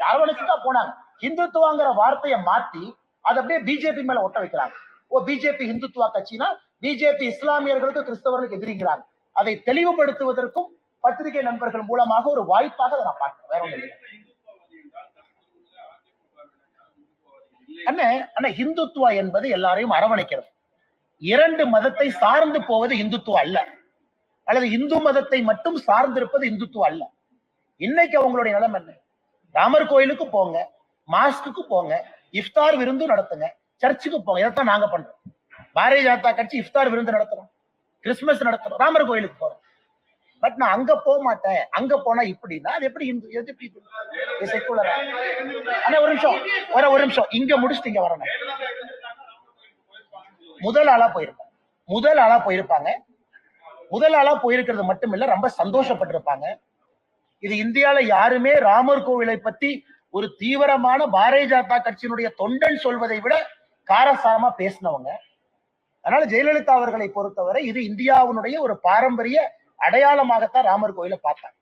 யாரும் நினைச்சுதான் போனாங்க. இந்துத்துவாங்கிற வார்த்தையை மாத்தி அதை அப்படியே பிஜேபி மேல ஒட்ட வைக்கிறாங்க. ஓ பிஜேபி இந்துத்துவா கட்சினா பிஜேபி இஸ்லாமியர்களுக்கு கிறிஸ்தவர்களுக்கு எதிரிங்கிறாங்க. அதை தெளிவுபடுத்துவதற்கும் பத்திரிகை நண்பர்கள் மூலமாக ஒரு வாய்ப்பாக அதை நான் பார்க்கிறேன். வேற ஒன்றும் இல்லை. அண்ணா இந்துத்துவா என்பது எல்லாரையும் அரவணைக்கிறது. 2 மதத்தை சார்ந்து போவது இந்துத்துவா அல்ல, அல்லது இந்து மதத்தை மட்டும் சார்ந்திருப்பது இந்துத்துவா அல்ல. இன்னைக்கு அவங்களுடைய நிலைமை என்ன? ராமர் கோயிலுக்கு போங்க, மாஸ்க்கு போங்க, இஃப்தார் விருந்து நடத்துங்க, சர்ச்சுக்கு போங்க. இதைத்தான் நாங்க பண்றோம். பாரதிய ஜனதா கட்சி இஃப்தார் விருந்து நடத்துறோம், கிறிஸ்துமஸ் நடத்துறோம், ராமர் கோயிலுக்கு போறோம். பட் நான் அங்க போக மாட்டேன், அங்க போனா இப்படின்னா அது எப்படி செக்குலர்? ஆனா ஒரு நிமிஷம் இங்க முடிச்சுட்டு இங்க வரணும். முதல் ஆளா போயிருப்பாங்க. முதல் ஆளா போயிருக்கிறது மட்டும் இல்ல, ரொம்ப சந்தோஷப்பட்டிருப்பாங்க. இது இந்தியால யாருமே ராமர் கோவிலை பத்தி ஒரு தீவிரமான பாரதிய ஜனதா கட்சியினுடைய தொண்டன் சொல்வதை விட காரசாரமா பேசினவங்க. அதனால ஜெயலலிதா அவர்களை பொறுத்தவரை இது இந்தியாவினுடைய ஒரு பாரம்பரிய அடையாளமாகத்தான் ராமர் கோயிலை பார்த்தாங்க.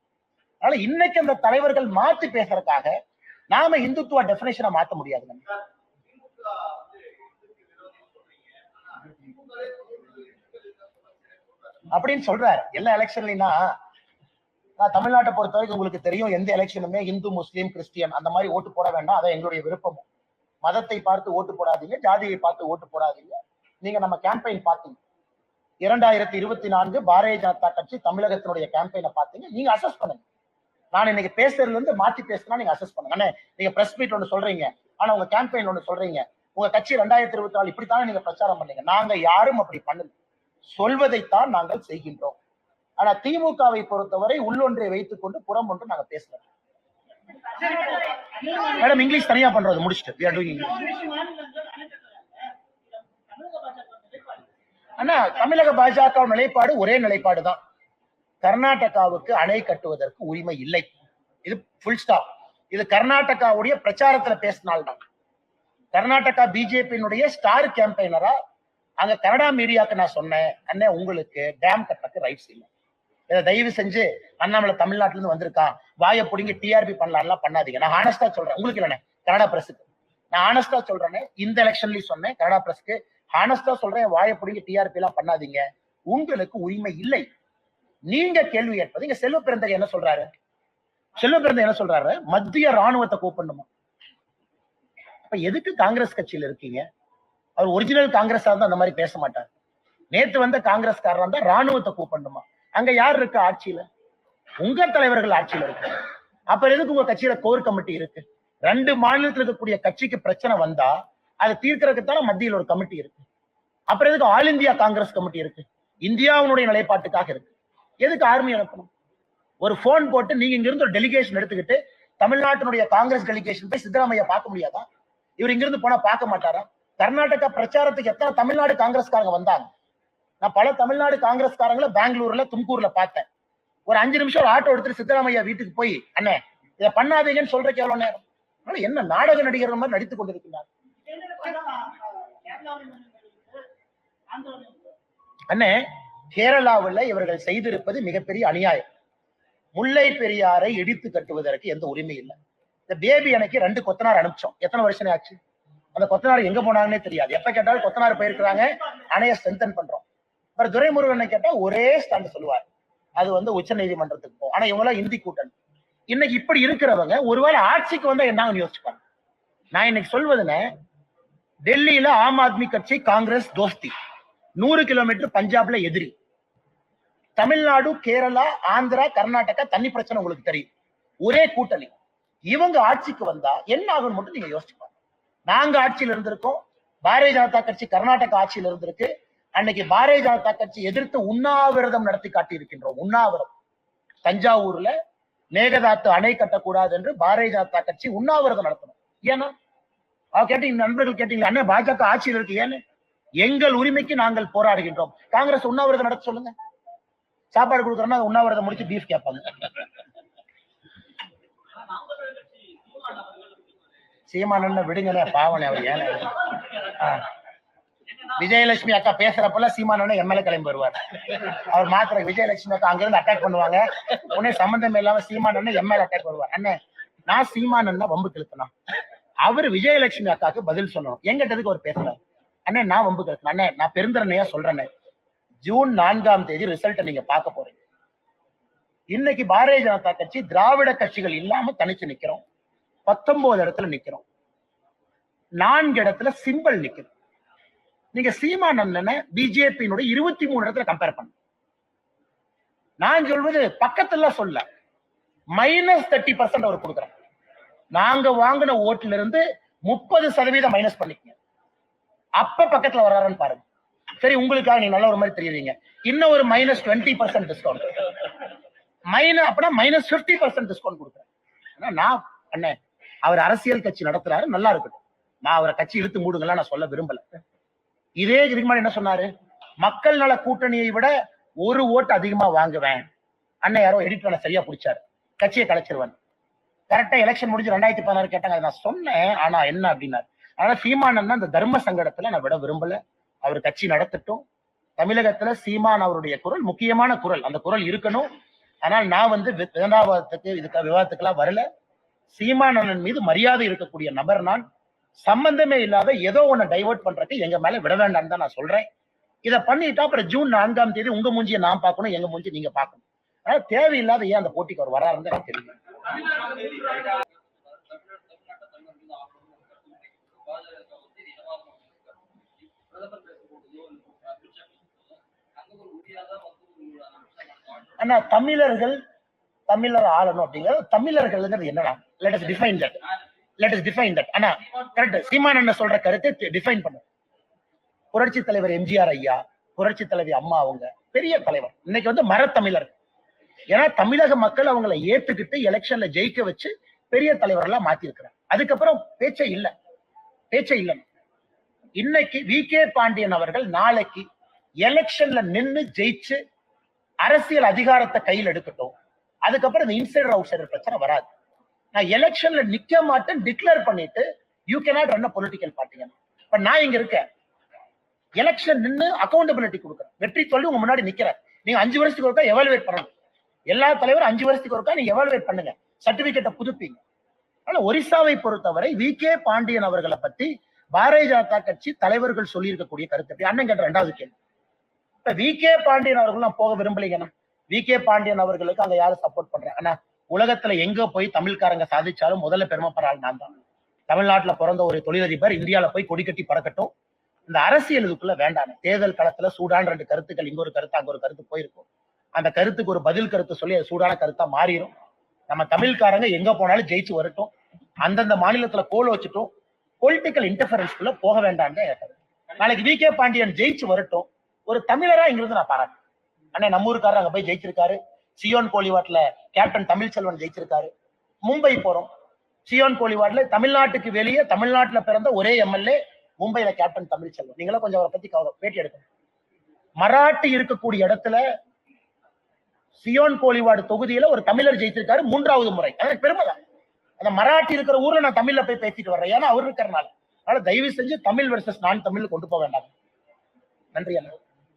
அதனால இன்னைக்கு அந்த தலைவர்கள் மாத்தி பேசுறதுக்காக நாம இந்துத்துவ டெபினேஷனை மாத்த முடியாது. அப்படின்னு சொல்றாரு எல்லா எலெக்ஷன்லயும். நான் தமிழ்நாட்டை பொறுத்த வரைக்கும் உங்களுக்கு தெரியும், எந்த எலெக்ஷனுமே இந்து முஸ்லீம் கிறிஸ்டியன் அந்த மாதிரி ஓட்டு போட வேண்டாம். அதை எங்களுடைய விருப்பமும். மதத்தை பார்த்து ஓட்டு போடாதீங்க, ஜாதியை பார்த்து ஓட்டு போடாதீங்க. நீங்க நம்ம கேம்பெயின் பார்த்தீங்க 2024 பாரதிய ஜனதா கட்சி தமிழகத்தினுடைய கேம்பெயினை பார்த்தீங்க. நீங்க அசஸ் பண்ணுங்க. நான் இன்னைக்கு பேசுறதுல இருந்து மாத்தி பேசினா நீங்க அசஸ் பண்ணுங்க. ஆனா நீங்க பிரஸ் மீட் ஒண்ணு சொல்றீங்க, ஆனா உங்க கேம்பெயின் ஒண்ணு சொல்றீங்க. உங்க கட்சி 2024 இப்படித்தானே நீங்க பிரச்சாரம் பண்ணீங்க. நாங்க யாரும் அப்படி பண்ணல, சொல்வதைத்தான் நாங்கள் செய்கின்றோம். ஆனா திமுகவை பொறுத்தவரை உள்ளொன்றை வைத்துக் கொண்டு புறம் ஒன்று நாங்க பேசுறோம். மேடம் இங்கிலீஷ் தனியா பண்றது முடிச்சுட்டு ஆனா தமிழக பாஜக நிலைப்பாடு ஒரே நிலைப்பாடு தான். கர்நாடகாவுக்கு அணை கட்டுவதற்கு உரிமை இல்லை. இது ஃபுல் ஸ்டாப். இது கர்நாடகாவுடைய பிரச்சாரத்துல பேசினால்தான். கர்நாடகா பிஜேபியினுடைய ஸ்டார் கேம்பெயினரா அங்க கனடா மீடியாவுக்கு நான் சொன்னேன், அண்ணே உங்களுக்கு டேம் கட்டுறதுக்கு ரைட்ஸ் இல்லை. இதை தயவு செஞ்சு அண்ணாமலை தமிழ்நாட்டுல இருந்து வந்திருக்கான், வாயை பிடிங்கி டிஆர்பி பண்ணலாம் பண்ணாதீங்க. நான் ஆனஸ்டா சொல்றேன், உங்களுக்கு இல்லைண்ணே கனடா பிரஸுக்கு நான் ஆனஸ்டா சொல்றேன்னு இந்த எலெக்ஷன்லயும் சொன்னேன். கனடா பிரஸ்க்கு ஆனஸ்டா சொல்றேன், வாயை பிடிங்கி டிஆர்பி எல்லாம் பண்ணாதீங்க, உங்களுக்கு உரிமை இல்லை. நீங்க கேள்வி கேட்பது. இங்க செல்வ பிறந்தகை என்ன சொல்றாரு? மத்திய ராணுவத்தை கூப்பிடணுமா? அப்ப எதுக்கு காங்கிரஸ் கட்சியில இருக்கீங்க? அவர் ஒரிஜினல் காங்கிரஸா இருந்தா அந்த மாதிரி பேச மாட்டார். நேத்து வந்த காங்கிரஸ்காரர் இருந்தா ராணுவத்தை கூப்பிடணுமா? அங்க யார் இருக்க ஆட்சியில? உங்க தலைவர்கள் ஆட்சியில இருக்கு. அப்புறம் எதுக்கு உங்க கட்சியில கோர் கமிட்டி இருக்கு? 2 மாநிலத்தில் இருக்கக்கூடிய கட்சிக்கு பிரச்சனை வந்தா அதை தீர்க்கறதுக்கு தானே மத்தியில் ஒரு கமிட்டி இருக்கு. அப்புறம் எதுக்கு ஆல் இந்தியா காங்கிரஸ் கமிட்டி இருக்கு? இந்தியாவுடைய நிலைப்பாட்டுக்காக இருக்கு. எதுக்கு ஆர்மி அனுப்பணும்? ஒரு போன் போட்டு நீங்க இங்க இருந்து ஒரு டெலிகேஷன் எடுத்துக்கிட்டு தமிழ்நாட்டினுடைய காங்கிரஸ் டெலிகேஷன் போய் சித்தராமையா பார்க்க முடியாதா? இவர் இங்க இருந்து போனா பார்க்க மாட்டாரா? கர்நாடகா பிரச்சாரத்துக்கு எத்தனை தமிழ்நாடு காங்கிரஸ்காரங்க வந்தாங்க? நான் பல தமிழ்நாடு காங்கிரஸ்காரங்களை பெங்களூர்ல தும்கூர்ல பார்த்தேன். ஒரு 5 நிமிஷம் ஒரு ஆட்டோ எடுத்துட்டு சித்தராமையா வீட்டுக்கு போய் அண்ணே இதை பண்ணாதீங்கன்னு சொல்றதுக்கு எவ்வளவு நேரம்? என்ன நாடக நடிகர் மாதிரி நடித்துக் கொண்டிருக்கிறார் அண்ணே. கேரளாவில் இவர்கள் செய்திருப்பது மிகப்பெரிய அநியாயம். முல்லை பெரியாரை இடித்து கட்டுவதற்கு எந்த உரிமை இல்லை. இந்த பேபி அணைக்கு 2 கொத்தனார் அனுப்பிச்சோம். எத்தனை வருஷம் ஆச்சு? அந்த கொத்தனார் எங்க போனாங்கன்னே தெரியாது. எப்ப கேட்டாலும் கொத்தனார் போயிருக்கிறாங்க, அணைய ஸ்ட்ரென்தன் பண்றோம். அப்புறம் துரைமுருகனை கேட்டா ஒரே ஸ்டாண்ட் சொல்லுவார், அது உச்ச நீதிமன்றத்துக்கு போகும். ஆனா இவங்க எல்லாம் இந்தி கூட்டணி. இன்னைக்கு இப்படி இருக்கிறவங்க ஒருவேளை ஆட்சிக்கு வந்தா என்னன்னு யோசிச்சுப்பாங்க. நான் இன்னைக்கு சொல்வதுன்னு, டெல்லியில ஆம் ஆத்மி கட்சி காங்கிரஸ் தோஸ்தி, 100 கிலோமீட்டர் பஞ்சாப்ல எதிரி. தமிழ்நாடு, கேரளா, ஆந்திரா, கர்நாடகா தண்ணி பிரச்சனை உங்களுக்கு தெரியும், ஒரே கூட்டணி. இவங்க ஆட்சிக்கு வந்தா என்ன ஆகும் மட்டும் நீங்க யோசிச்சுப்பாங்க. நாங்க ஆட்சியில் இருந்திருக்கோம், பாரதிய ஜனதா கட்சி கர்நாடகா ஆட்சியில் இருந்திருக்கு. அன்னைக்கு பாரதிய ஜனதா கட்சி எதிர்த்து உண்ணாவிரதம் நடத்தி காட்டி இருக்கின்றோம். உண்ணாவிரதம் தஞ்சாவூர்ல மேகதாத்து அணை கட்டக்கூடாது என்று பாரதிய ஜனதா கட்சி உண்ணாவிரதம் நடத்தணும். ஏன்னா கேட்டீங்க, நண்பர்கள் கேட்டீங்க, அண்ணே பாஜக ஆட்சியில் இருக்கு ஏன்னு? எங்கள் உரிமைக்கு நாங்கள் போராடுகின்றோம். காங்கிரஸ் உண்ணாவிரதம் நடத்த சொல்லுங்க. சாப்பாடு கொடுக்குறோம்னா உண்ணாவிரதம் முடிச்சு பீஃப் கேட்பாங்க. சீமானண்ண விடுங்கண்ணே, பாவனே அவர் ஏன். விஜயலட்சுமி அக்கா பேசுறப்பல சீமானண்ண எம்எல்ஏ கிளம்பி வருவார். அவர் மாத்திர விஜயலட்சுமி அக்கா அங்கிருந்து அட்டாக் பண்ணுவாங்க, உடனே சம்பந்தம் இல்லாம சீமானண்ண எம்எல்ஏ அட்டாக் வருவார். அண்ணே நான் சீமானண்ண வம்பு கிழத்தினா, அவர் விஜயலட்சுமி அக்காக்கு பதில் சொல்லணும். எங்கிட்டதுக்கு அவர் பேசுறாரு. அண்ணே நான் வம்பு கிழத்தினா, அண்ணே நான் பெருந்தரணையா சொல்றேன், ஜூன் 4ஆம் தேதி ரிசல்ட் நீங்க பார்க்க போறீங்க. இன்னைக்கு பாரதிய ஜனதா கட்சி திராவிட கட்சிகள் இல்லாம தனிச்சு நிக்கிறோம். 19 இடத்துல நிக்கிறோம், 4 இடத்துல சிம்பிள் நிக்கிறோம். நீங்க சீமானண்ணனை பிஜேபியினுடைய 23 இடத்துல கம்பேர் பண்ண. நான் சொல்வது பக்கத்துல சொல்ல, -30% அவர் கொடுக்குறேன். நாங்க வாங்கின ஓட்டுல இருந்து 30% மைனஸ் பண்ணிக்கங்க. அப்ப பக்கத்துல வர்றாருன்னு பாருங்க. சரி, உங்களுக்காக நீங்க நல்ல ஒரு மாதிரி தெரியுறீங்க, இன்னும் ஒரு -20% டிஸ்கவுண்ட், அப்படின்னா -50% டிஸ்கவுண்ட் கொடுக்குறேன். நான் அண்ணே அவர் அரசியல் கட்சி நடத்துறாரு, நல்லா இருக்கட்டும், நான் அவரை கட்சி இழுத்து மூடுங்களா நான் சொல்ல விரும்பல. இதே இதுக்கு முன்னாடி என்ன சொன்னாரு, மக்கள் நல கூட்டணியை விட 1 ஓட்டு அதிகமா வாங்குவேன். அண்ணன் யாரோ எடிட் பண்ண சரியா பிடிச்சாரு, கட்சியை கலைச்சிருவேன். கரெக்டா எலெக்ஷன் முடிஞ்சு 2016 கேட்டாங்க, நான் சொன்னேன், ஆனா என்ன அப்படின்னாரு. அதனால சீமானன் அந்த தர்ம சங்கடத்துல நான் விட விரும்பல. அவர் கட்சி நடத்தட்டும். தமிழகத்துல சீமான் அவருடைய குரல் முக்கியமான குரல், அந்த குரல் இருக்கணும். ஆனால் நான் விவாதத்துக்கெல்லாம் வரல. சீமானன் மீது மரியாதை இருக்கக்கூடிய நபர் நான். சம்பந்தமே இல்லாத ஏதோ ஒண்ணு டைவர்ட் பண்றதுக்கு எங்க மேல விட வேண்டாம் தான் நான் சொல்றேன். இதை பண்ணிட்டா அப்புறம் ஜூன் 4ஆம் தேதி உங்க மூஞ்சியை நான் பார்க்கணும், எங்க மூஞ்சி நீங்க பார்க்கணும். அதனால தேவையில்லாத ஏன் அந்த போட்டிக்கு அவர் வராருன்னு எனக்கு தெரியும். ஆனா தமிழர் ஆளணும் அப்படிங்கிறது, தமிழர்கள் என்னன்னா let us define that. ஆனா கரெக்ட், சீமானண்ண சொல்ற கருத்தை டிஃபைன் பண்ண. புரட்சி தலைவர் எம்ஜிஆர் ஐயா, புரட்சி தலைவி அம்மா அவங்க பெரிய தலைவர். இன்னைக்கு மரத்தமிழர். ஏன்னா தமிழக மக்கள் அவங்களை ஏத்துக்கிட்டு எலெக்ஷன்ல ஜெயிக்க வச்சு பெரிய தலைவர்களா மாத்தி இருக்கிறாங்க. அதுக்கப்புறம் பேச்சே இல்லை. இன்னைக்கு வி.கே. பாண்டியன் அவர்கள் நாளைக்கு எலெக்ஷன்ல நின்னு ஜெயிச்சு அரசியல் அதிகாரத்தை கையில் எடுக்கட்டும். அதுக்கப்புறம் இந்த இன்சைடர் அவுட் சைடர் பிரச்சனை வராது. நான் எலெக்ஷன்ல நிக்க மாட்டேன் டிக்ளேர் பண்ணிட்டு you cannot run a political பார்ட்டிங்க. இப்ப நான் இங்க இருக்கேன், எலெக்ஷன் நின்னு அக்கௌண்டபிலிட்டி கொடுக்குறேன், வெற்றி தோல்வி உங்க முன்னாடி நிக்கிறேன். நீங்க 5 வருஷத்துக்கு ஒருக்கா எவாலுவேட் பண்ணணும். எல்லா தலைவரும் 5 வருஷத்துக்கு ஒருக்கா நீங்க எவாலுவேட் பண்ணுங்க, சர்டிபிகேட்டை புதுப்பீங்க. ஆனா ஒரிசாவை பொறுத்தவரை வி.கே. பாண்டியன் அவர்களை பத்தி பாரதிய ஜனதா கட்சி தலைவர்கள் சொல்லி இருக்கக்கூடிய கருத்து அண்ணன் கேட்ட 2வது கேள்வி. இப்ப வி.கே. பாண்டியன் அவர்கள் நான் போக விரும்பலைங்கன்னா, வி.கே. பாண்டியன் அவர்களுக்கு அங்க யாரும் சப்போர்ட் பண்றாங்க? ஆனா உலகத்துல எங்க போய் தமிழ்காரங்க சாதிச்சாலும் முதல்ல பெருமைப்படுறாள் நான் தான். தமிழ்நாட்டுல பிறந்த ஒரு தொழிலதிபர் இந்தியாவில போய் கொடி கட்டி பறக்கட்டும். இந்த அரசியல் இதுக்குள்ள வேண்டாம். தேர்தல் களத்துல சூடான 2 கருத்துக்கள், இங்க ஒரு கருத்து அங்க ஒரு கருத்து போயிருக்கும். அந்த கருத்துக்கு ஒரு பதில் கருத்து சொல்லி அது சூடான கருத்தா மாறிடும். நம்ம தமிழ்காரங்க எங்க போனாலும் ஜெயிச்சு வரட்டும், அந்தந்த மாநிலத்துல கோல் வச்சுட்டும் பொலிட்டிக்கல் இன்டர்ஃபரன்ஸ்குள்ள போக வேண்டாம். நாளைக்கு வி கே பாண்டியன் ஜெயிச்சு வரட்டும், ஒரு தமிழரா இங்கிருந்து நான் பாராட்டு. அண்ணன் நம்ம ஊருக்காரர் அங்க போய் ஜெயிச்சிருக்காரு. சியோன் கோலிவாட்ல கேப்டன் தமிழ்ச்செல்வன் ஜெயிச்சிருக்காரு. மும்பை போறோம், சியோன் கோலிவாட்ல தமிழ்நாட்டுக்கு வெளியே தமிழ்நாட்டுல பிறந்த ஒரே எம்எல்ஏ மும்பைல கேப்டன் தமிழ்ச்செல்வன். நீங்களும் கொஞ்சம் அவரை பத்தி பேட்டி எடுக்கணும். மராட்டி இருக்கக்கூடிய இடத்துல சியோன் கோலிவாடு தொகுதியில ஒரு தமிழர் ஜெயிச்சிருக்காரு 3வது முறை. எனக்கு பெருமைதான். அந்த மராட்டி இருக்கிற ஊர்ல நான் தமிழ்ல போய் பேசிட்டு வர்றேன், ஏன்னா அவர் இருக்கிறனால. அதனால தயவு செஞ்சு தமிழ் வெர்சஸ் நான் தமிழ் கொண்டு போக வேண்டாம். நன்றி அண்ணா.